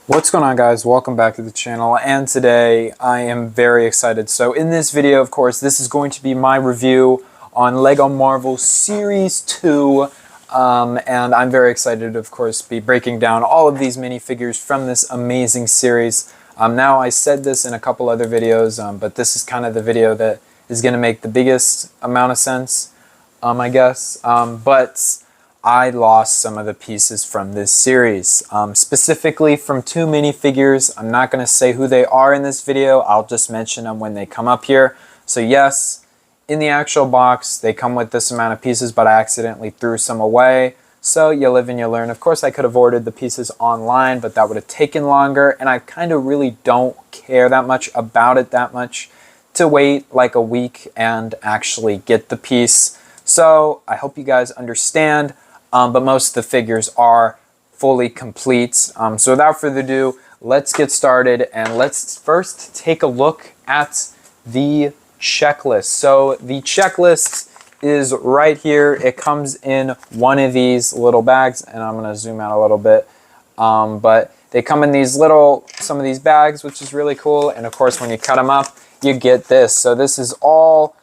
What's going on, guys? Welcome back to the channel, and today I am very excited. So in this video, of course, this is going to be my review on LEGO Marvel Series 2, and I'm very excited to, of course, be breaking down all of these minifigures from this amazing series. Now, I said this in a couple other videos, but this is kind of the video that is going to make the biggest amount of sense, I guess. But I lost some of the pieces from this series, specifically from two minifigures. I'm not going to say who they are in this video. I'll just mention them when they come up here. So yes, in the actual box, they come with this amount of pieces, but I accidentally threw some away. So you live and you learn. Of course, I could have ordered the pieces online, but that would have taken longer, and I kind of really don't care that much about it that much to wait like a week and actually get the piece. So I hope you guys understand. But most of the figures are fully complete. So without further ado, let's get started, and let's first take a look at the checklist. So the checklist is right here. It comes in one of these little bags, and I'm going to zoom out a little bit. But they come in these some of these bags, which is really cool. And of course, when you cut them up, you get this. So this is all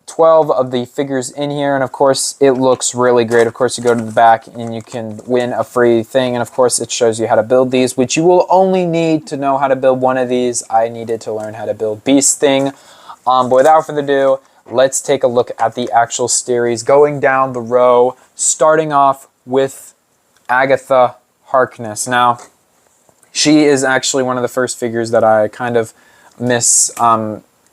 12 of the figures in here, and of course it looks really great. Of course, you go to the back and you can win a free thing, and of course it shows you how to build these, which you will only need to know how to build one of these. I needed to learn how to build Beast Thing. But without further ado, let's take a look at the actual series, going down the row, starting off with Agatha Harkness. Now, she is actually one of the first figures that I kind of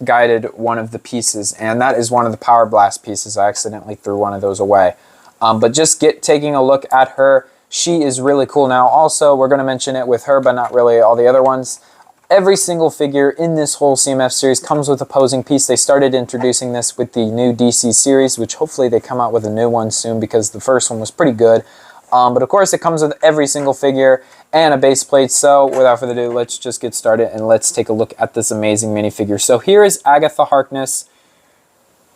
guided one of the pieces, and that is one of the Power Blast pieces. I accidentally threw one of those away. But just taking a look at her, she is really cool. Now also, we're going to mention it with her, but not really all the other ones. Every single figure in this whole CMF series comes with a posing piece. They started introducing this with the new DC series, which hopefully they come out with a new one soon, because the first one was pretty good. But of course, it comes with every single figure and a base plate. So without further ado, let's just get started and let's take a look at this amazing minifigure. So here is Agatha Harkness,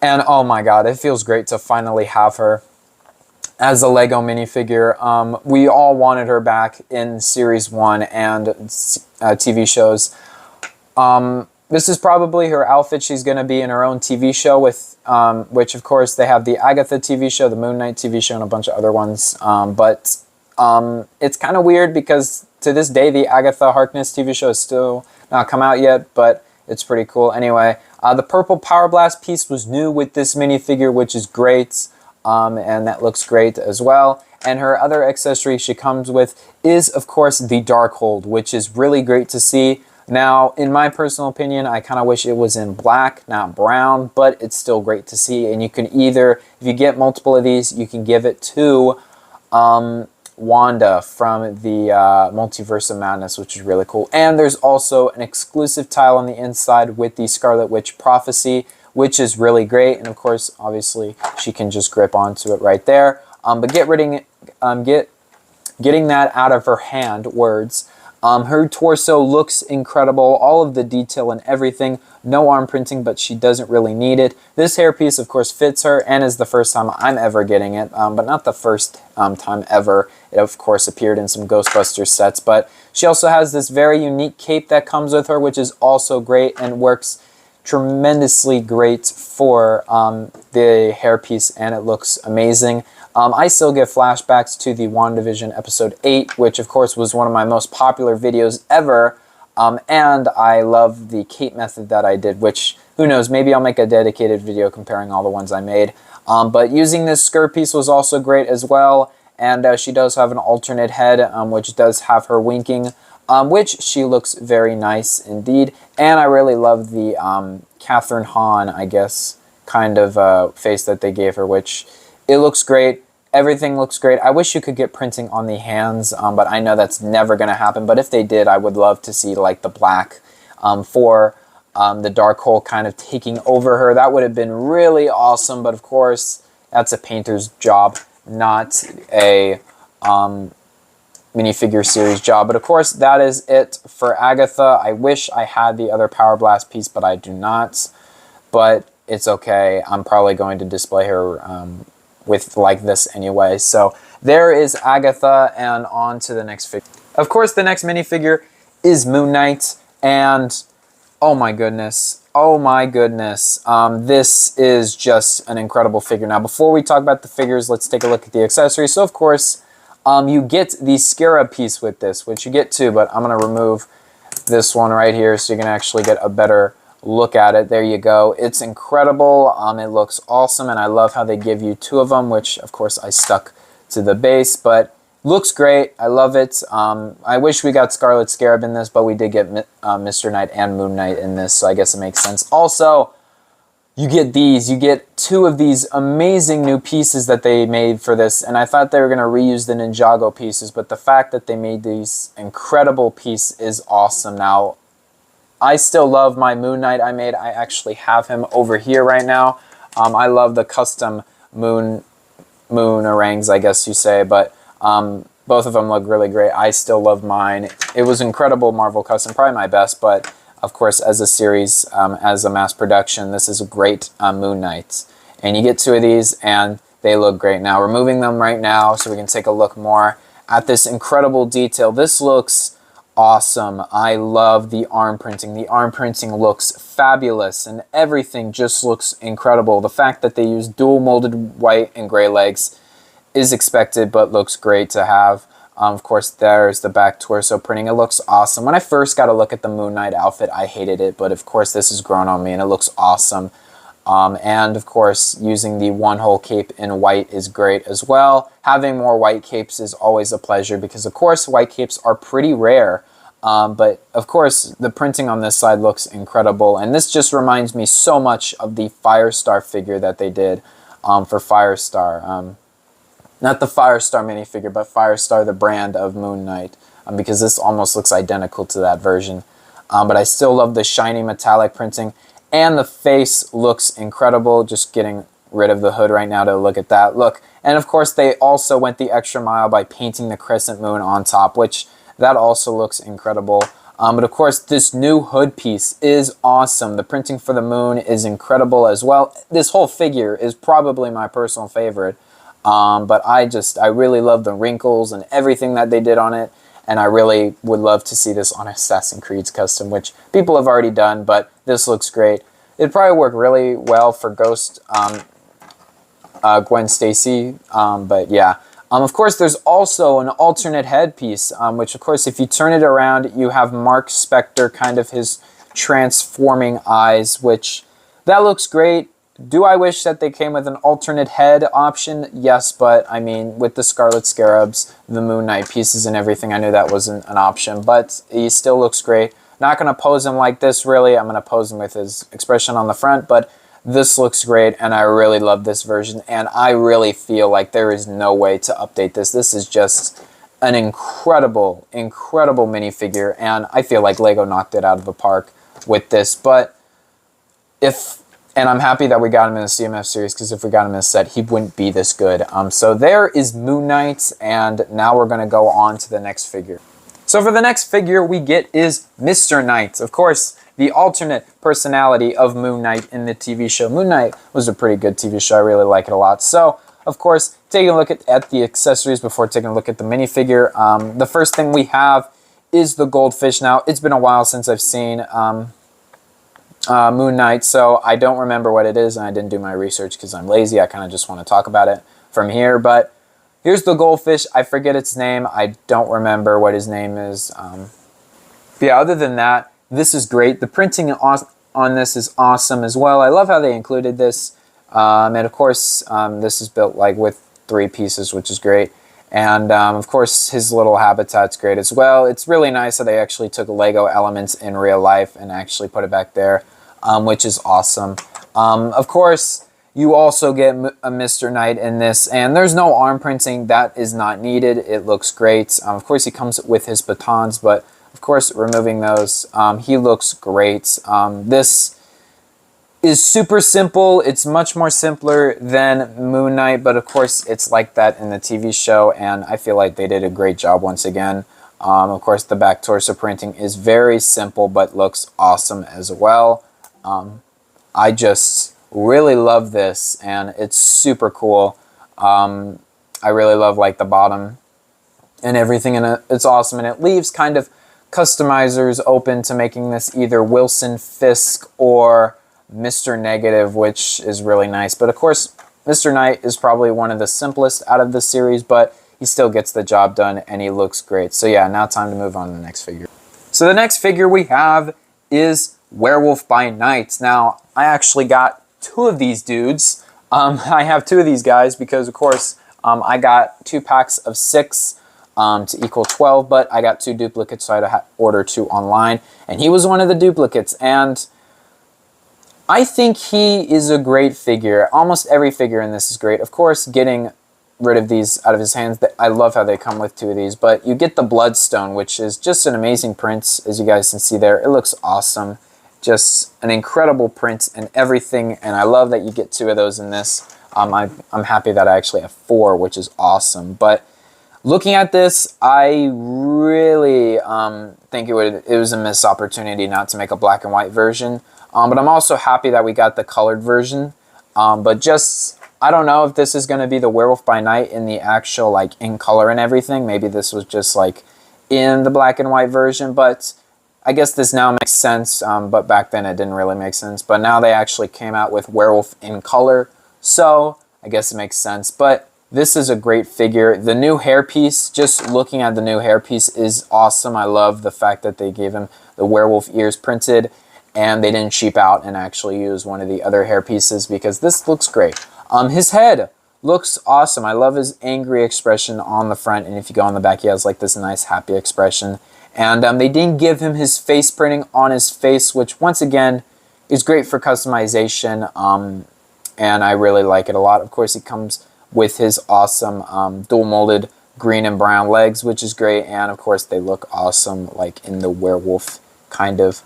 and oh my god, it feels great to finally have her as a LEGO minifigure. We all wanted her back in Series 1 and TV shows. This is probably her outfit. She's going to be in her own TV show, with which of course they have the Agatha TV show, the Moon Knight TV show, and a bunch of other ones. But it's kind of weird because to this day the Agatha Harkness TV show is still not come out yet, but it's pretty cool. Anyway, the purple Power Blast piece was new with this minifigure, which is great, and that looks great as well. And her other accessory she comes with is, of course, the Darkhold, which is really great to see. Now, in my personal opinion, I kind of wish it was in black, not brown, but it's still great to see. And you can either, if you get multiple of these, you can give it to Wanda from the Multiverse of Madness, which is really cool. And there's also an exclusive tile on the inside with the Scarlet Witch Prophecy, which is really great. And of course, obviously, she can just grip onto it right there. But getting that out of her hand, her torso looks incredible, all of the detail and everything. No arm printing, but she doesn't really need it. This hairpiece, of course, fits her and is the first time I'm ever getting it, but not the first time ever. It, of course, appeared in some Ghostbusters sets, but she also has this very unique cape that comes with her, which is also great and works tremendously great for the hairpiece, and it looks amazing. I still get flashbacks to the WandaVision episode 8, which of course was one of my most popular videos ever, and I love the cape method that I did, which, who knows, maybe I'll make a dedicated video comparing all the ones I made. But using this skirt piece was also great as well, and she does have an alternate head, which does have her winking, which she looks very nice indeed. And I really love the Catherine Hahn, I guess, kind of face that they gave her, which it looks great. Everything looks great. I wish you could get printing on the hands, but I know that's never going to happen. But if they did, I would love to see like the black for the Darkhold kind of taking over her. That would have been really awesome. But of course, that's a painter's job, not a minifigure series job. But of course, that is it for Agatha. I wish I had the other Power Blast piece, but I do not. But it's okay. I'm probably going to display her with like this anyway. So there is Agatha, and on to the next figure. Of course, the next minifigure is Moon Knight, and oh my goodness, oh my goodness, this is just an incredible figure. Now, before we talk about the figures, let's take a look at the accessories. So, of course, you get the Scarab piece with this, which you get two, but I'm going to remove this one right here so you can actually get a better look at it. There you go. It's incredible. It looks awesome, and I love how they give you two of them, which, of course, I stuck to the base, but looks great. I love it. I wish we got Scarlet Scarab in this, but we did get Mr. Knight and Moon Knight in this, so I guess it makes sense. Also, you get these. You get two of these amazing new pieces that they made for this, and I thought they were going to reuse the Ninjago pieces, but the fact that they made these incredible piece is awesome. Now, I still love my Moon Knight I made. I actually have him over here right now. I love the custom moon orangs, I guess you say, but both of them look really great. I still love mine. It was incredible Marvel Custom, probably my best, but of course, as a series, as a mass production, this is a great Moon Knight. And you get two of these, and they look great. Now, removing them right now so we can take a look more at this incredible detail. This looks awesome. I love the arm printing. The arm printing looks fabulous, and everything just looks incredible. The fact that they use dual molded white and gray legs is expected, but looks great to have. Of course, there's the back torso printing. It looks awesome. When I first got a look at the Moon Knight outfit, I hated it, but of course this has grown on me and it looks awesome. And of course, using the one-hole cape in white is great as well. Having more white capes is always a pleasure because of course white capes are pretty rare. But of course, the printing on this side looks incredible. And this just reminds me so much of the Firestar figure that they did for Firestar. Not the Firestar minifigure, but Firestar, the brand of Moon Knight, because this almost looks identical to that version. But I still love the shiny metallic printing, and the face looks incredible. Just getting rid of the hood right now to look at that. Look, and of course they also went the extra mile by painting the crescent moon on top, which that also looks incredible. But of course, this new hood piece is awesome. The printing for the moon is incredible as well. This whole figure is probably my personal favorite. But I really love the wrinkles and everything that they did on it, and I really would love to see this on Assassin's Creed's custom, which people have already done, but this looks great. It'd probably work really well for Ghost Gwen Stacy, but yeah. Of course, there's also an alternate headpiece, which of course, if you turn it around, you have Mark Spector, kind of his transforming eyes, which that looks great. Do I wish that they came with an alternate head option? Yes, but I mean, with the Scarlet Scarabs, the Moon Knight pieces and everything, I knew that wasn't an option, but he still looks great. Not going to pose him like this, really. I'm going to pose him with his expression on the front, but this looks great, and I really love this version, and I really feel like there is no way to update this. This is just an incredible, incredible minifigure, and I feel like LEGO knocked it out of the park with this, but and I'm happy that we got him in the CMF series, because if we got him in a set, he wouldn't be this good. So there is Moon Knight, and now we're going to go on to the next figure. So for the next figure we get is Mr. Knight. Of course, the alternate personality of Moon Knight in the TV show. Moon Knight was a pretty good TV show. I really like it a lot. So, of course, taking a look at the accessories before taking a look at the minifigure. The first thing we have is the goldfish. Now, it's been a while since I've seen Moon Knight, so I don't remember what it is, and I didn't do my research because I'm lazy. I kind of just want to talk about it from here, but here's the goldfish. I forget its name. I don't remember what his name is. But yeah, other than that, this is great. The printing on this is awesome as well. I love how they included this, and of course, this is built like with 3 pieces, which is great. And of course, his little habitat's great as well. It's really nice that they actually took LEGO elements in real life and actually put it back there, which is awesome. Of course, you also get a Mr. Knight in this, and there's no arm printing. That is not needed. It looks great. Of course, he comes with his batons, but of course, removing those, he looks great. This is super simple. It's much more simpler than Moon Knight, but of course it's like that in the TV show, and I feel like they did a great job once again. Of course, the back torso printing is very simple, but looks awesome as well. I just really love this, and it's super cool. I really love like the bottom and everything, and it's awesome. And it leaves kind of customizers open to making this either Wilson Fisk or Mr. Negative, which is really nice. But of course, Mr. Knight is probably one of the simplest out of the series, but he still gets the job done and he looks great. So yeah, now time to move on to the next figure. So the next figure we have is Werewolf by Night. Now, I actually got two of these dudes. I have two of these guys because, of course, I got 2 packs of 6 to equal 12, but I got 2 duplicates, so I had to order 2 online, and he was one of the duplicates, and I think he is a great figure. Almost every figure in this is great. Of course, getting rid of these out of his hands, I love how they come with 2 of these, but you get the Bloodstone, which is just an amazing print, as you guys can see there. It looks awesome. Just an incredible print and everything, and I love that you get 2 of those in this. I'm happy that I actually have 4, which is awesome. But looking at this, I really think it was a missed opportunity not to make a black and white version. But I'm also happy that we got the colored version. But just, I don't know if this is going to be the Werewolf by Night in the actual, like, in color and everything. Maybe this was just, like, in the black and white version, but I guess this now makes sense, but back then it didn't really make sense. But now they actually came out with Werewolf in color, so I guess it makes sense. But this is a great figure. The new hairpiece, just looking at the new hairpiece, is awesome. I love the fact that they gave him the werewolf ears printed, and they didn't cheap out and actually use one of the other hairpieces, because this looks great. His head looks awesome. I love his angry expression on the front, and if you go on the back, he has like this nice happy expression. And they didn't give him his face printing on his face, which once again is great for customization, and I really like it a lot. Of course, he comes with his awesome dual molded green and brown legs, which is great, and of course they look awesome, like in the werewolf kind of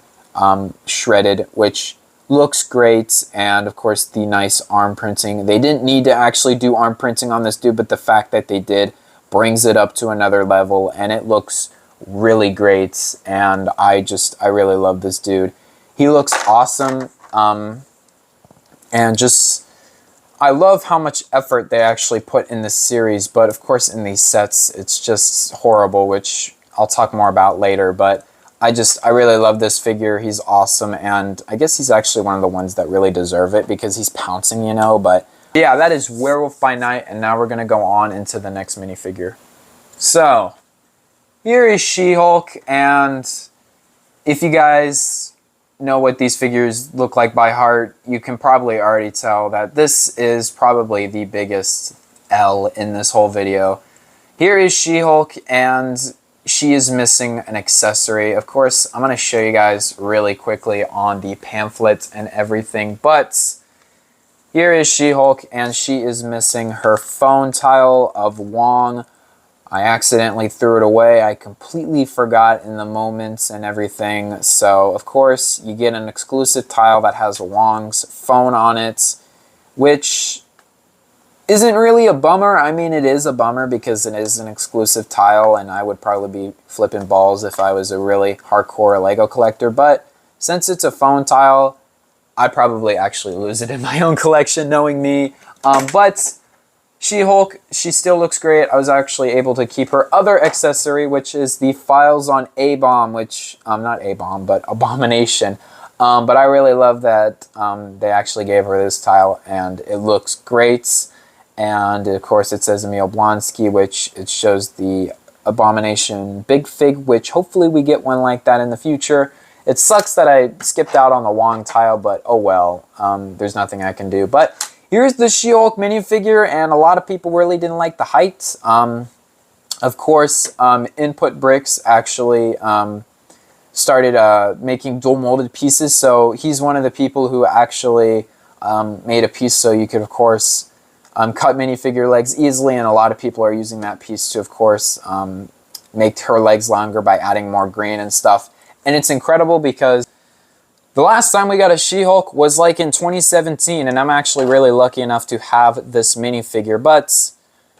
shredded, which looks great. And of course the nice arm printing. They didn't need to actually do arm printing on this dude, but the fact that they did brings it up to another level, and it looks really great. And I really love this dude. He looks awesome, and just I love how much effort they actually put in this series. But of course in these sets it's just horrible, which I'll talk more about later. But I really love this figure. He's awesome, and I guess he's actually one of the ones that really deserve it because he's pouncing, you know. But yeah, that is Werewolf by Night, and now we're gonna go on into the next minifigure. So here is She-Hulk, and if you guys know what these figures look like by heart, you can probably already tell that this is probably the biggest L in this whole video. Here is She-Hulk, and she is missing an accessory. Of course, I'm going to show you guys really quickly on the pamphlet and everything, but here is She-Hulk, and she is missing her phone tile of Wong. I accidentally threw it away. I completely forgot in the moments and everything. So, of course, you get an exclusive tile that has Wong's phone on it, which isn't really a bummer. I mean, it is a bummer because it is an exclusive tile, and I would probably be flipping balls if I was a really hardcore Lego collector. But since it's a phone tile, I'd probably actually lose it in my own collection, knowing me. But She-Hulk, she still looks great. I was actually able to keep her other accessory, which is the files on A-Bomb, which, not A-Bomb, but Abomination. But I really love that they actually gave her this tile, and it looks great. And of course it says Emil Blonsky, which it shows the Abomination Big Fig, which hopefully we get one like that in the future. It sucks that I skipped out on the Wong tile, but oh well, there's nothing I can do. But here's the She-Hulk minifigure, and a lot of people really didn't like the height. Of course, Input Bricks actually started making dual molded pieces, so he's one of the people who actually made a piece so you could, of course, cut minifigure legs easily, and a lot of people are using that piece to, of course, make her legs longer by adding more green and stuff. And it's incredible because the last time we got a She-Hulk was like in 2017, and I'm actually really lucky enough to have this minifigure. But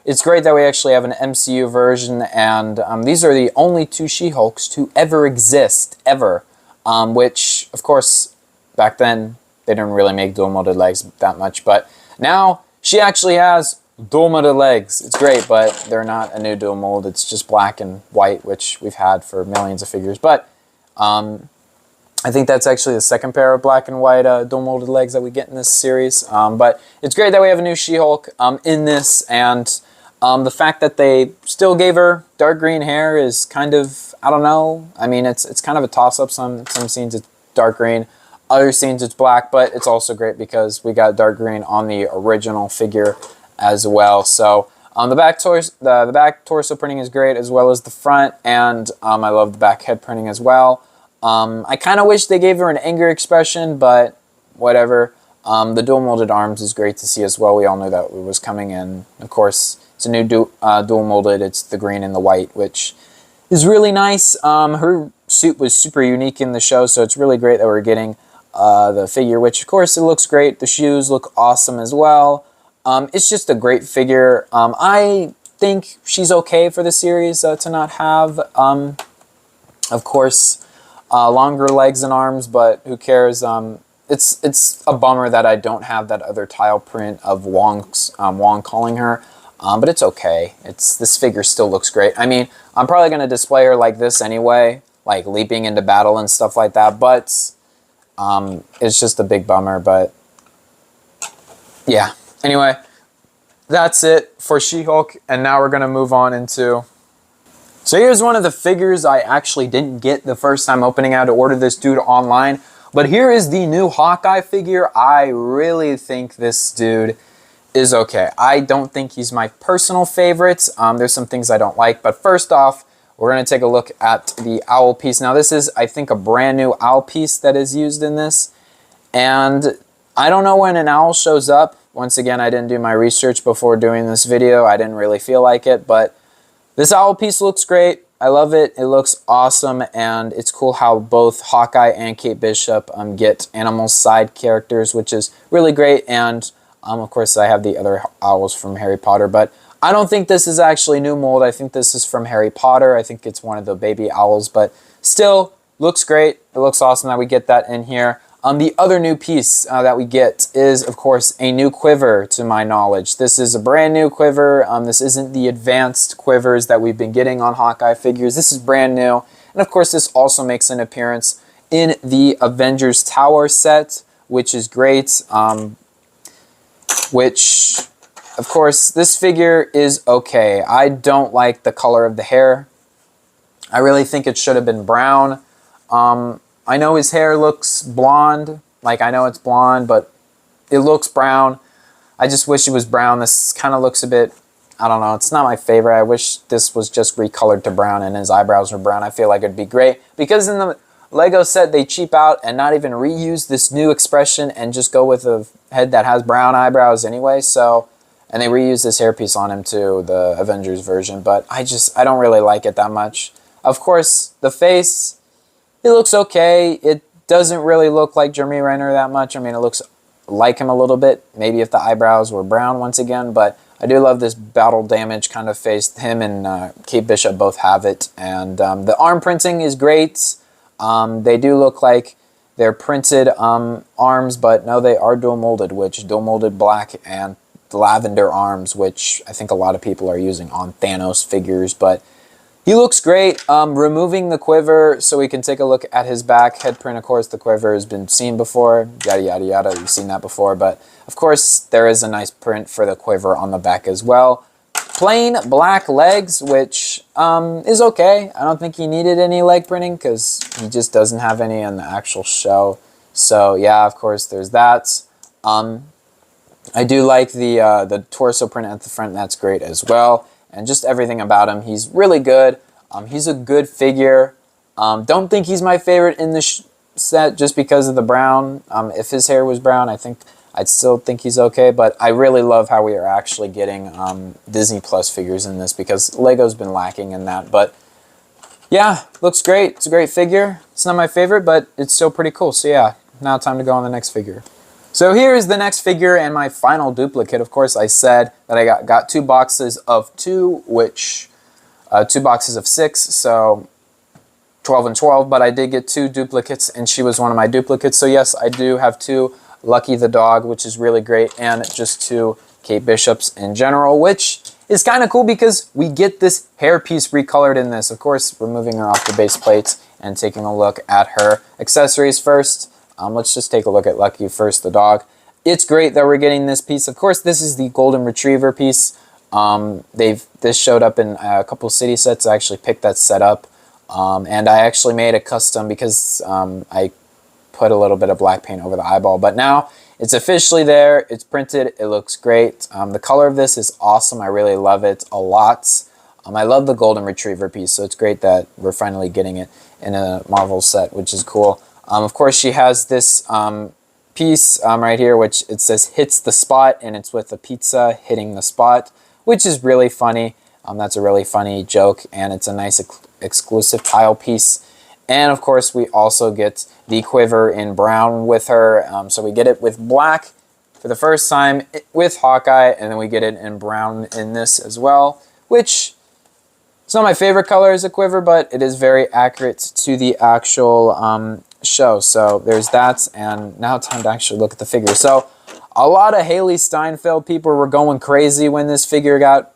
it's great that we actually have an MCU version, and these are the only 2 She-Hulks to ever exist, ever. Which, of course, back then, they didn't really make dual molded legs that much, but now she actually has dual molded legs. It's great, but they're not a new dual mold. It's just black and white, which we've had for millions of figures. But I think that's actually the second pair of black and white dual molded legs that we get in this series. But it's great that we have a new She-Hulk in this, and the fact that they still gave her dark green hair is kind of, I don't know. I mean, it's kind of a toss-up. Some scenes it's dark green, other scenes it's black, but it's also great because we got dark green on the original figure as well. So the back torso printing is great, as well as the front, and I love the back head printing as well. I kind of wish they gave her an anger expression, but whatever. The dual molded arms is great to see as well. We all knew that it was coming in. Of course, it's a new dual molded. It's the green and the white, which is really nice. Her suit was super unique in the show, so it's really great that we're getting the figure, which of course it looks great. The shoes look awesome as well. It's just a great figure. I think she's okay for the series to not have, of course, longer legs and arms, but who cares? It's a bummer that I don't have that other tile print of Wong calling her, but it's okay. This figure still looks great. I mean, I'm probably going to display her like this anyway, like leaping into battle and stuff like that, but it's just a big bummer. But yeah, anyway, that's it for She-Hulk, and now we're going to move on into... So here's one of the figures I actually didn't get the first time opening. I had to order this dude online. But here is the new Hawkeye figure. I really think this dude is okay. I don't think he's my personal favorite. There's some things I don't like. But first off, we're going to take a look at the owl piece. Now this is, I think, a brand new owl piece that is used in this. And I don't know when an owl shows up. Once again, I didn't do my research before doing this video. I didn't really feel like it, but this owl piece looks great. I love it. It looks awesome, and it's cool how both Hawkeye and Kate Bishop get animal side characters, which is really great. And of course, I have the other owls from Harry Potter, but I don't think this is actually new mold. I think this is from Harry Potter. I think it's one of the baby owls, but still looks great. It looks awesome that we get that in here. The other new piece that we get is, of course, a new quiver, to my knowledge. This is a brand new quiver. This isn't the advanced quivers that we've been getting on Hawkeye figures. This is brand new. And, of course, this also makes an appearance in the Avengers Tower set, which is great. Which, of course, this figure is okay. I don't like the color of the hair. I really think it should have been brown. I know his hair looks blonde, like I know it's blonde, but it looks brown. I just wish it was brown. This kind of looks a bit, I don't know, it's not my favorite. I wish this was just recolored to brown and his eyebrows were brown. I feel like it'd be great. Because in the Lego set, they cheap out and not even reuse this new expression and just go with a head that has brown eyebrows anyway. So, and they reuse this hairpiece on him too, the Avengers version, but I don't really like it that much. Of course, the face... it looks okay. It doesn't really look like Jeremy Renner that much. I mean, it looks like him a little bit. Maybe if the eyebrows were brown once again. But I do love this battle damage kind of face. Him and Kate Bishop both have it. And the arm printing is great. They do look like they're printed arms. But no, they are dual molded, which dual molded black and lavender arms, which I think a lot of people are using on Thanos figures. But he looks great. Removing the quiver so we can take a look at his back. Head print, of course, the quiver has been seen before. Yada, yada, yada. You've seen that before. But, of course, there is a nice print for the quiver on the back as well. Plain black legs, which is okay. I don't think he needed any leg printing because he just doesn't have any in the actual show. So, yeah, of course, there's that. I do like the torso print at the front. That's great as well. And just everything about him. He's really good. He's a good figure. Don't think he's my favorite in the set just because of the brown. If his hair was brown, I'd still think he's okay. But I really love how we are actually getting Disney Plus figures in this because Lego's been lacking in that. But yeah, looks great. It's a great figure. It's not my favorite, but it's still pretty cool. So yeah, now time to go on the next figure. So here is the next figure and my final duplicate. Of course, I said that I got 2 boxes of 2, which 2 boxes of 6, so 12 and 12. But I did get 2 duplicates, and she was one of my duplicates. So yes, I do have 2 Lucky the dog, which is really great, and just 2 Kate Bishop's in general, which is kind of cool because we get this hairpiece recolored in this. Of course, removing her off the base plate and taking a look at her accessories first. Let's just take a look at Lucky first, the dog. It's great that we're getting this piece. Of course, this is the Golden Retriever piece. This showed up in a couple city sets. I actually picked that set up. And I actually made a custom because I put a little bit of black paint over the eyeball. But now it's officially there. It's printed. It looks great. The color of this is awesome. I really love it a lot. I love the Golden Retriever piece, so it's great that we're finally getting it in a Marvel set, which is cool. Of course, she has this piece right here, which it says hits the spot, and it's with a pizza hitting the spot, which is really funny. That's a really funny joke, and it's a nice exclusive tile piece. And of course, we also get the quiver in brown with her. So we get it with black for the first time with Hawkeye, and then we get it in brown in this as well, which it's not my favorite color as a quiver, but it is very accurate to the actual show. So there's that, and now time to actually look at the figure. So a lot of Hailee Steinfeld people were going crazy when this figure got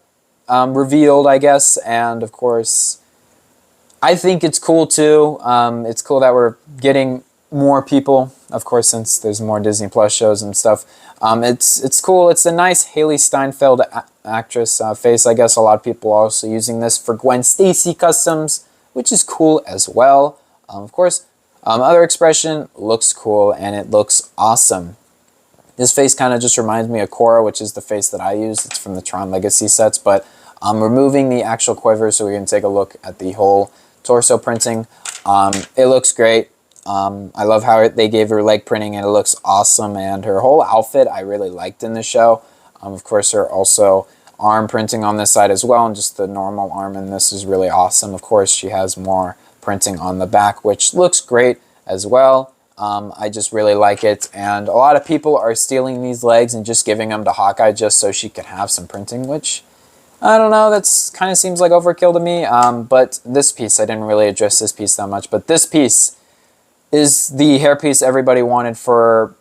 revealed, I guess, and of course, I think it's cool too. It's cool that we're getting more people, of course, since there's more Disney Plus shows and stuff. It's cool. It's a nice Hailee Steinfeld actress face. I guess a lot of people are also using this for Gwen Stacy customs, which is cool as well. Of course, other expression looks cool and it looks awesome. This face kind of just reminds me of Korra, which is the face that I use. It's from the Tron Legacy sets, but I'm removing the actual quiver so we can take a look at the whole torso printing. It looks great. I love how they gave her leg printing, and it looks awesome. And her whole outfit I really liked in the show. Of course, her also arm printing on this side as well, and just the normal arm in this is really awesome. Of course, she has more printing on the back, which looks great as well. I just really like it, and a lot of people are stealing these legs and just giving them to Hawkeye just so she can have some printing, which I don't know, that's kind of seems like overkill to me. But this piece, I didn't really address this piece that much, but this piece is the hairpiece everybody wanted for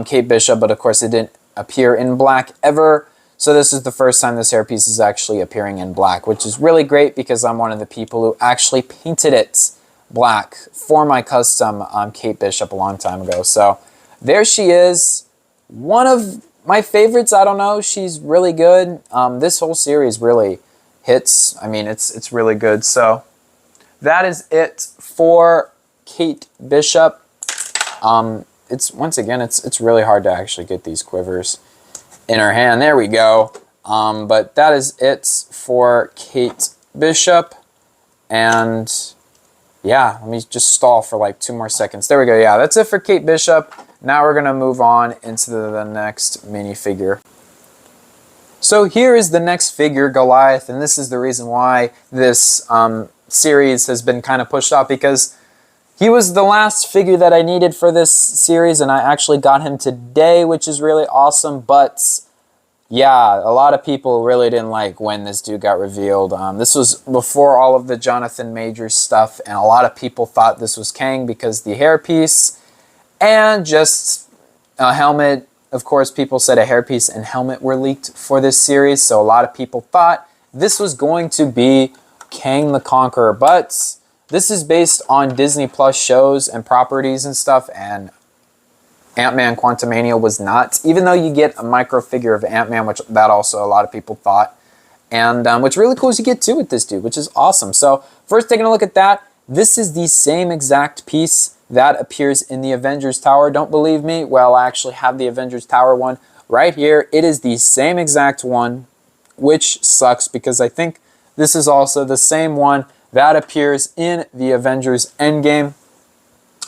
Kate Bishop, but of course it didn't appear in black ever. So this is the first time this hairpiece is actually appearing in black, which is really great because I'm one of the people who actually painted it black for my custom Kate Bishop a long time ago. So there she is, one of my favorites. I don't know, she's really good. This whole series really hits. I mean, it's really good. So that is it for Kate Bishop. It's once again, it's really hard to actually get these quivers in her hand. There we go. But that is it for Kate Bishop. And yeah, let me just stall for like 2 more seconds. There we go. Yeah, that's it for Kate Bishop. Now we're going to move on into the next minifigure. So here is the next figure, Goliath, and this is the reason why this series has been kind of pushed off, because he was the last figure that I needed for this series, and I actually got him today, which is really awesome. But yeah, a lot of people really didn't like when this dude got revealed. This was before all of the Jonathan Majors stuff, and a lot of people thought this was Kang because the hairpiece and just a helmet. Of course, people said a hairpiece and helmet were leaked for this series, so a lot of people thought this was going to be Kang the Conqueror. But this is based on Disney Plus shows and properties and stuff, and Ant-Man Quantumania was not, even though you get a micro figure of Ant-Man, which that also a lot of people thought. And what's really cool is you get 2 with this dude, which is awesome. So first, taking a look at that, this is the same exact piece that appears in the Avengers Tower. Don't believe me? Well, I actually have the Avengers Tower one right here. It is the same exact one, which sucks because I think this is also the same one that appears in the Avengers Endgame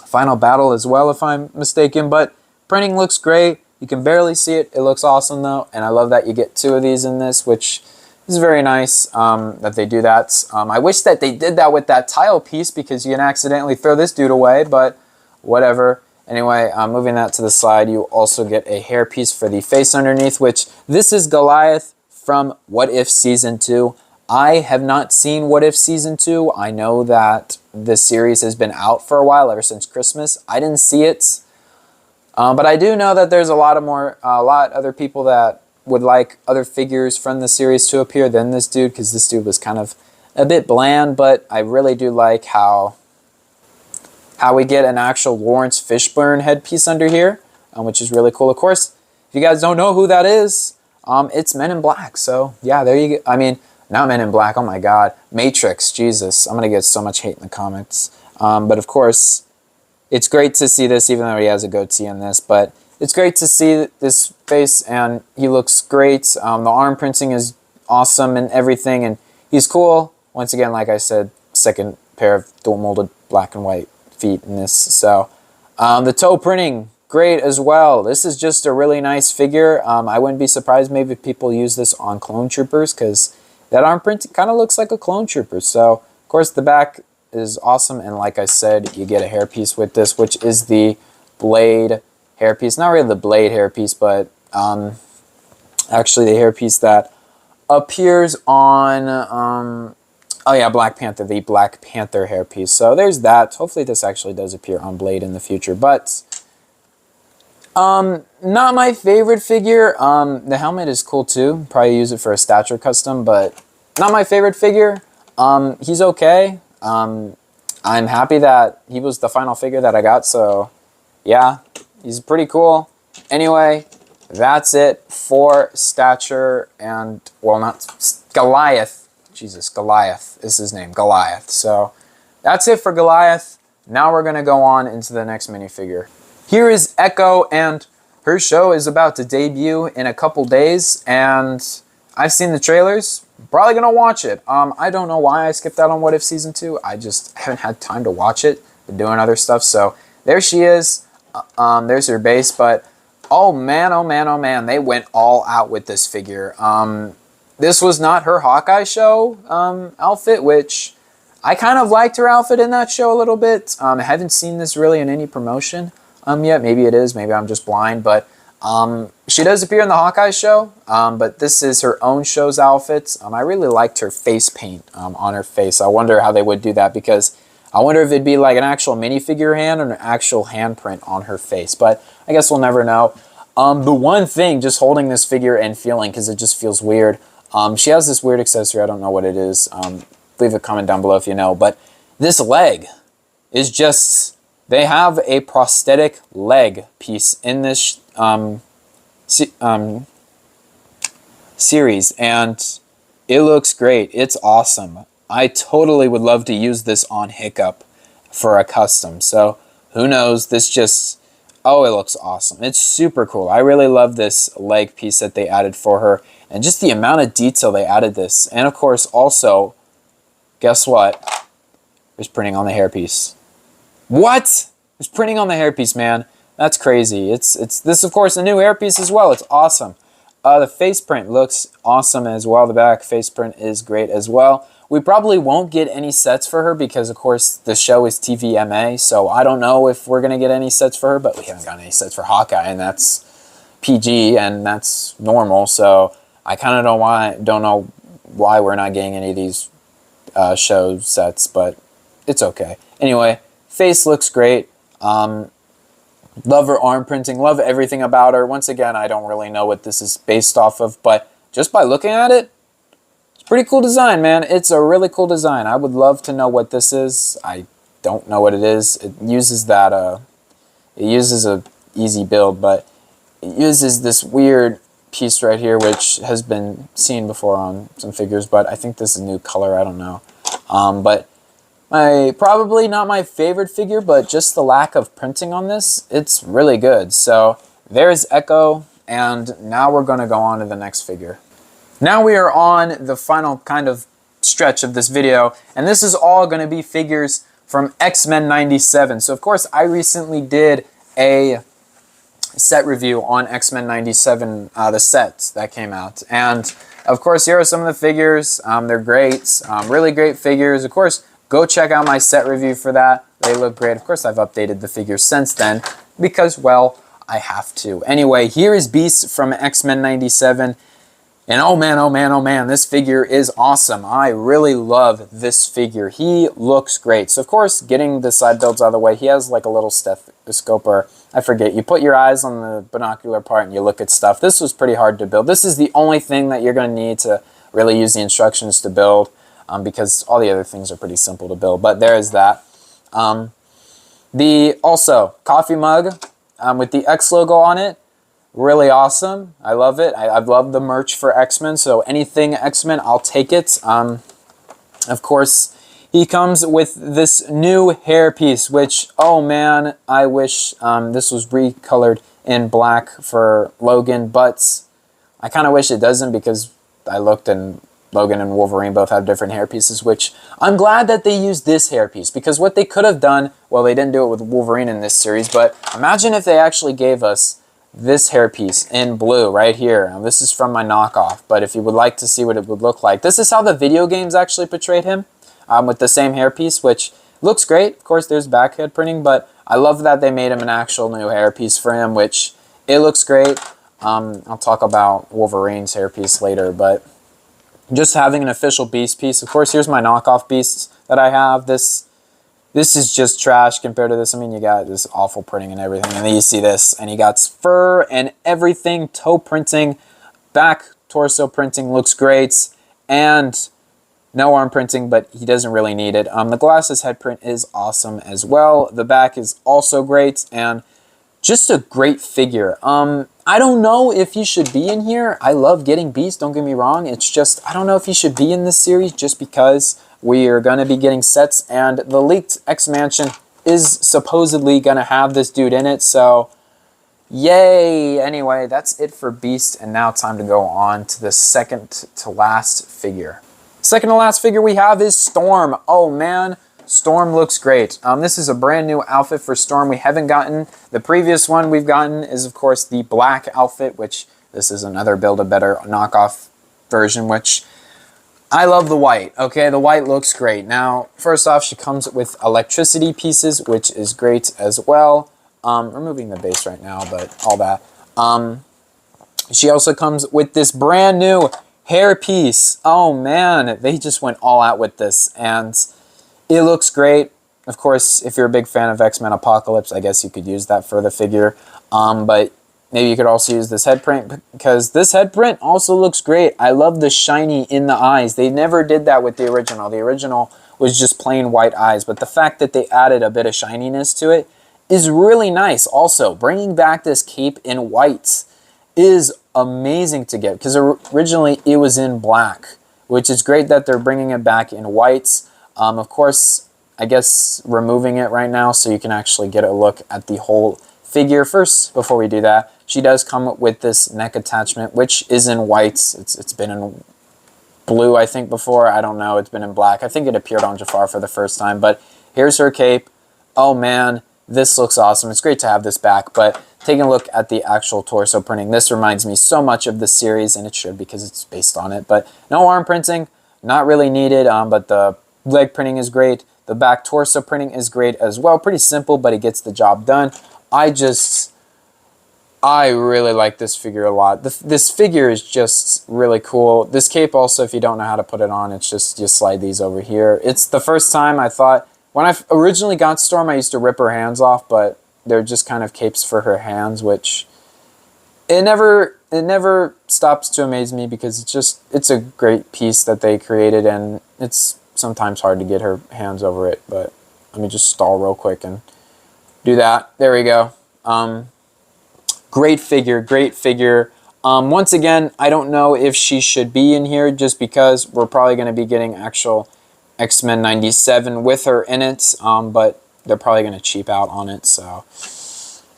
Final Battle as well, if I'm mistaken. But printing looks great. You can barely see it. It looks awesome though, and I love that you get 2 of these in this, which is very nice that they do that. I wish that they did that with that tile piece because you can accidentally throw this dude away, but whatever. Anyway, moving that to the side, you also get a hair piece for the face underneath, which this is Goliath from What If Season 2. I have not seen What If Season 2. I know that this series has been out for a while, ever since Christmas. I didn't see it, but I do know that there's a lot other people that would like other figures from the series to appear than this dude, because this dude was kind of a bit bland, but I really do like how we get an actual Lawrence Fishburne headpiece under here, which is really cool. Of course, if you guys don't know who that is, it's Men in Black. So yeah, there you go. I mean, not Men in Black, oh my god. Matrix, Jesus. I'm going to get so much hate in the comments. But of course, it's great to see this, even though he has a goatee in this. But it's great to see this face, and he looks great. The arm printing is awesome and everything, and he's cool. Once again, like I said, second pair of dual molded black and white feet in this. So the toe printing, great as well. This is just a really nice figure. I wouldn't be surprised maybe if people use this on Clone Troopers, because that arm print kind of looks like a Clone Trooper. So of course the back is awesome, and like I said, you get a hairpiece with this, which is the Blade hairpiece. Not really the Blade hairpiece, but actually the hairpiece that appears on oh yeah, Black Panther, the Black Panther hairpiece. So there's that. Hopefully this actually does appear on Blade in the future, but not my favorite figure. The helmet is cool too. Probably use it for a stature custom, but not my favorite figure. He's okay. I'm happy that he was the final figure that I got, so yeah, he's pretty cool. Anyway, that's it for Stature and, well, not Goliath. Jesus, Goliath is his name, Goliath. So that's it for Goliath. Now we're going to go on into the next minifigure. Here is Echo, and her show is about to debut in a couple days, and I've seen the trailers. Probably going to watch it. I don't know why I skipped out on What If Season 2. I just haven't had time to watch it. Been doing other stuff. So there she is. There's her base, but oh man, oh man, oh man, they went all out with this figure. This was not her Hawkeye show outfit, which I kind of liked her outfit in that show a little bit. I haven't seen this really in any promotion yet. Maybe it is. Maybe I'm just blind. But she does appear in the Hawkeye show. But this is her own show's outfit. I really liked her face paint on her face. I wonder how they would do that, because I wonder if it'd be like an actual minifigure hand or an actual handprint on her face. But I guess we'll never know. The one thing, just holding this figure and feeling, because it just feels weird, she has this weird accessory. I don't know what it is. Leave a comment down below if you know. But this leg is just, they have a prosthetic leg piece in this series, and it looks great. It's awesome. I totally would love to use this on Hiccup for a custom. So who knows? This just, oh, it looks awesome. It's super cool. I really love this leg piece that they added for her, and just the amount of detail they added this. And of course, also, guess what? There's printing on the hairpiece. What? There's printing on the hairpiece, man. That's crazy. It's this, of course, a new hairpiece as well. It's awesome. The face print looks awesome as well. The back face print is great as well. We probably won't get any sets for her because, of course, the show is TVMA, so I don't know if we're going to get any sets for her, but we haven't gotten any sets for Hawkeye, and that's PG, and that's normal, so I kind of don't know why we're not getting any of these show sets, but it's okay. Anyway, face looks great. Love her arm printing, love everything about her. Once again, I don't really know what this is based off of, but just by looking at it, pretty cool design, man. It's a really cool design. I would love to know what this is. I don't know what it is. It uses that, it uses a easy build, but it uses this weird piece right here, which has been seen before on some figures, but I think this is a new color. I don't know. But probably not my favorite figure, but just the lack of printing on this, it's really good. So there's Echo, and now we're going to go on to the next figure. Now we are on the final kind of stretch of this video, and this is all going to be figures from X-Men 97. So of course I recently did a set review on X-Men 97, the sets that came out, and of course here are some of the figures. They're great, really great figures. Of course, go check out my set review for that. They look great. Of course, I've updated the figures since then because, well, I have to. Anyway, here is Beast from X-Men 97. And oh man, oh man, oh man, this figure is awesome. I really love this figure. He looks great. So of course, getting the side builds out of the way, he has like a little stethoscope or I forget, you put your eyes on the binocular part and you look at stuff. This was pretty hard to build. This is the only thing that you're going to need to really use the instructions to build, because all the other things are pretty simple to build. But there is that. The also coffee mug with the X logo on it, really awesome. I love it. I love the merch for X-Men, so anything X-Men, I'll take it. Of course, he comes with this new hairpiece, which, oh man, I wish this was recolored in black for Logan, but I kind of wish it doesn't, because I looked and Logan and Wolverine both have different hairpieces, which I'm glad that they used this hairpiece, because what they could have done, well, they didn't do it with Wolverine in this series, but imagine if they actually gave us this hairpiece in blue right here. Now, this is from my knockoff, but if you would like to see what it would look like, this is how the video games actually portrayed him, with the same hairpiece, which looks great. Of course, there's backhead printing, but I love that they made him an actual new hairpiece for him, which it looks great. I'll talk about Wolverine's hairpiece later, but just having an official Beast piece. Of course, here's my knockoff Beasts that I have. This is just trash compared to this. I mean, you got this awful printing and everything, and then you see this, and you got fur and everything, toe printing, back torso printing looks great, and no arm printing, but he doesn't really need it. The glasses head print is awesome as well. The back is also great, and just a great figure. I don't know if he should be in here. I love getting Beast, don't get me wrong. It's just, I don't know if he should be in this series, just because we are going to be getting sets, and the leaked X-Mansion is supposedly going to have this dude in it, so yay. Anyway, that's it for Beast, and now time to go on to the second to last figure. Second to last figure we have is Storm. Oh man, Storm looks great. This is a brand new outfit for Storm. We haven't gotten, the previous one we've gotten is of course the black outfit, which this is another Build-A-Better knockoff version, which I love the white. Okay, the white looks great. Now, first off, she comes with electricity pieces, which is great as well. Removing the base right now, but all that. She also comes with this brand new hair piece. Oh man, they just went all out with this, and it looks great. Of course, if you're a big fan of X-Men Apocalypse, I guess you could use that for the figure. But maybe you could also use this head print, because this head print also looks great. I love the shiny in the eyes. They never did that with the original. The original was just plain white eyes, but the fact that they added a bit of shininess to it is really nice. Also, bringing back this cape in white is amazing to get, because originally it was in black, which is great that they're bringing it back in whites. Of course, I guess removing it right now so you can actually get a look at the whole figure. First, before we do that, she does come with this neck attachment, which is in whites. It's been in blue, I think, before. I don't know. It's been in black. I think it appeared on Jafar for the first time, but here's her cape. Oh man, this looks awesome. It's great to have this back, but taking a look at the actual torso printing, this reminds me so much of the series, and it should, because it's based on it. But no arm printing, not really needed, but the leg printing is great. The back torso printing is great as well. Pretty simple, but it gets the job done. I really like this figure a lot. This figure is just really cool. This cape also, if you don't know how to put it on, it's just, you slide these over here. It's the first time I thought, when I originally got Storm, I used to rip her hands off, but they're just kind of capes for her hands, which it never stops to amaze me, because it's a great piece that they created, and it's sometimes hard to get her hands over it. But let me just stall real quick and do that. There we go. Great figure, great figure. Once again, I don't know if she should be in here, just because we're probably going to be getting actual X-Men 97 with her in it, but they're probably going to cheap out on it. So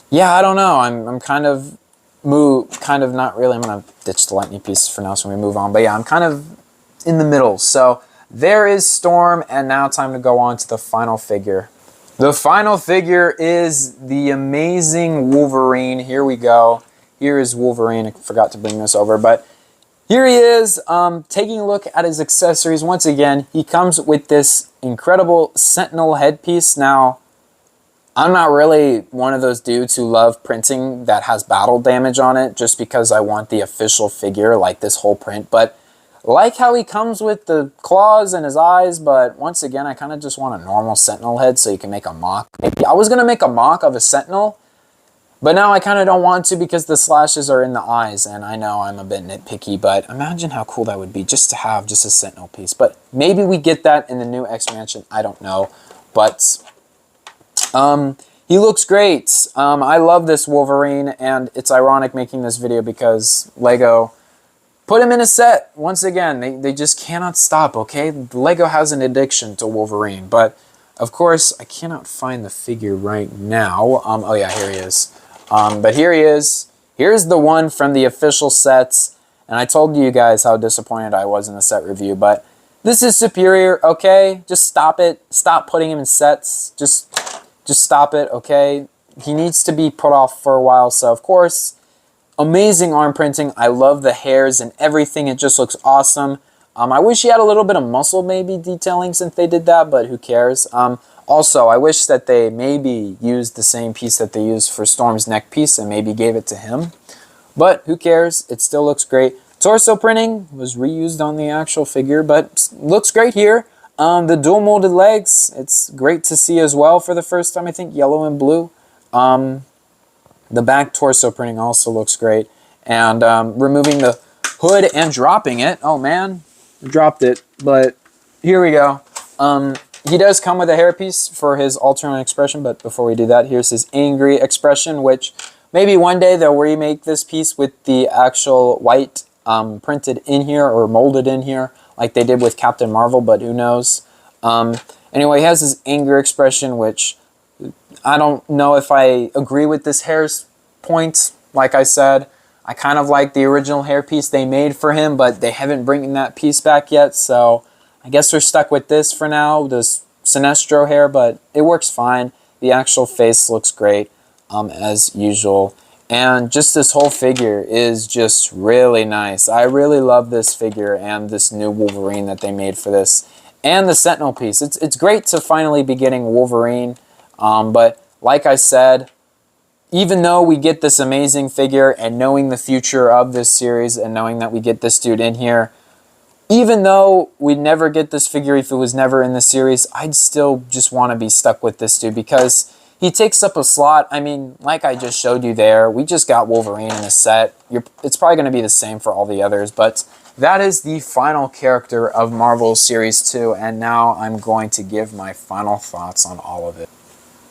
yeah, I don't know. I'm kind of not really. I'm going to ditch the lightning pieces for now so we move on. But yeah, I'm kind of in the middle. So there is Storm, and now time to go on to the final figure. The final figure is the amazing Wolverine. Here we go. Here is Wolverine. I forgot to bring this over, but here he is, taking a look at his accessories. Once again, he comes with this incredible Sentinel headpiece. Now, I'm not really one of those dudes who love printing that has battle damage on it, just because I want the official figure, like this whole print. But like how he comes with the claws and his eyes, but once again, I kind of just want a normal Sentinel head so you can make a mock. Maybe I was going to make a mock of a Sentinel, But now I kind of don't want to because the slashes are in the eyes, and I know I'm a bit nitpicky, but imagine how cool that would be just to have just a Sentinel piece. But maybe we get that in the new X-Mansion, I don't know. But he looks great. I love this Wolverine, and it's ironic making this video because LEGO put him in a set. Once again, they just cannot stop, okay? LEGO has an addiction to Wolverine, but of course, I cannot find the figure right now. Oh yeah, here he is. But here he is. Here's the one from the official sets. And I told you guys how disappointed I was in the set review. But this is superior, okay? Just stop it. Stop putting him in sets. Just stop it, okay? He needs to be put off for a while. So, of course, amazing arm printing. I love the hairs and everything. It just looks awesome. I wish he had a little bit of muscle maybe detailing since they did that, but who cares? Also, I wish that they maybe used the same piece that they used for Storm's neck piece and maybe gave it to him. But who cares? It still looks great. Torso printing was reused on the actual figure, but looks great here. The dual molded legs, it's great to see as well for the first time, I think, yellow and blue. The back torso printing also looks great. And removing the hood and dropping it. Oh man, dropped it, but here we go. He does come with a hairpiece for his alternate expression, but before we do that, here's his angry expression, which maybe one day they'll remake this piece with the actual white printed in here or molded in here like they did with Captain Marvel, but who knows. Anyway, he has his anger expression, which I don't know if I agree with this hair's point. Like I said, I kind of like the original hairpiece they made for him, but they haven't bringing that piece back yet, so I guess we're stuck with this for now, this Sinestro hair, but it works fine. The actual face looks great, as usual. And just this whole figure is just really nice. I really love this figure and this new Wolverine that they made for this. And the Sentinel piece. It's great to finally be getting Wolverine, but like I said, even though we get this amazing figure and knowing the future of this series and knowing that we get this dude in here, even though we'd never get this figure if it was never in the series, I'd still just want to be stuck with this dude because he takes up a slot. I mean, like I just showed you there, we just got Wolverine in a set. It's probably going to be the same for all the others, but that is the final character of Marvel Series 2, and now I'm going to give my final thoughts on all of it.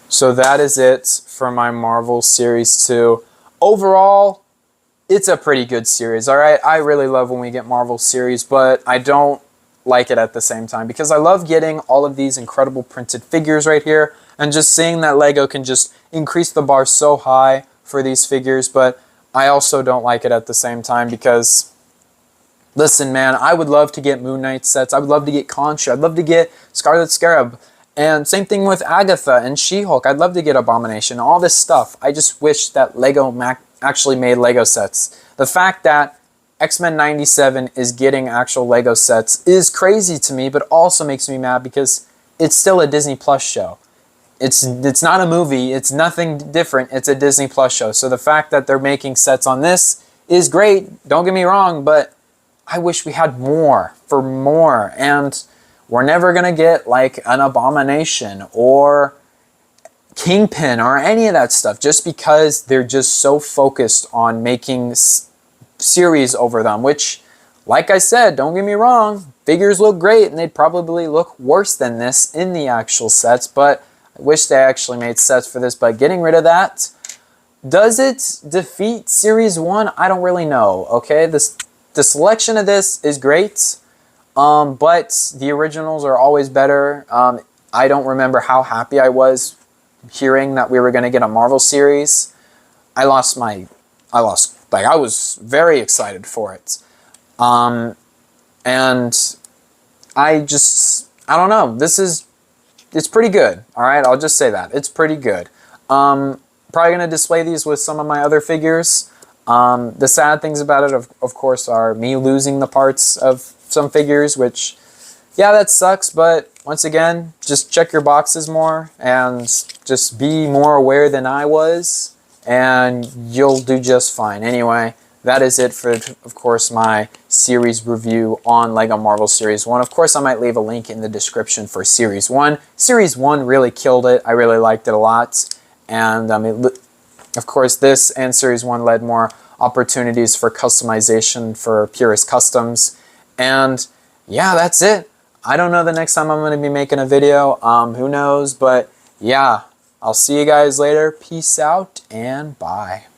So that is it for my Marvel Series 2. Overall, it's a pretty good series, all right? I really love when we get Marvel series, but I don't like it at the same time because I love getting all of these incredible printed figures right here and just seeing that LEGO can just increase the bar so high for these figures, but I also don't like it at the same time because, listen, man, I would love to get Moon Knight sets. I would love to get Khonshu. I'd love to get Scarlet Scarab. And same thing with Agatha and She-Hulk. I'd love to get Abomination, all this stuff. I just wish that LEGO actually made LEGO sets. The fact that X-Men 97 is getting actual LEGO sets is crazy to me, but also makes me mad because it's still a Disney Plus show. It's not a movie. It's nothing different. It's a Disney Plus show. So the fact that they're making sets on this is great. Don't get me wrong, but I wish we had more for more. And we're never going to get like an Abomination or Kingpin or any of that stuff just because they're just so focused on making series over them, which, like I said, don't get me wrong, figures look great and they'd probably look worse than this in the actual sets, but I wish they actually made sets for this. But getting rid of that, does it defeat Series 1? I don't really know, okay? The selection of this is great, but the originals are always better. I don't remember how happy I was hearing that we were going to get a Marvel series. I was very excited for it. And I don't know, it's pretty good, all right? I'll just say that, it's pretty good. Probably going to display these with some of my other figures. The sad things about it, of course, are me losing the parts of some figures, which, yeah, that sucks, but once again, just check your boxes more and just be more aware than I was, and you'll do just fine. Anyway, that is it for, of course, my series review on LEGO Marvel Series 1. Of course, I might leave a link in the description for Series 1. Series 1 really killed it. I really liked it a lot, and it Of course, this and Series 1 led more opportunities for customization for Purist Customs. And yeah, that's it. I don't know the next time I'm going to be making a video. Who knows? But yeah, I'll see you guys later. Peace out and bye.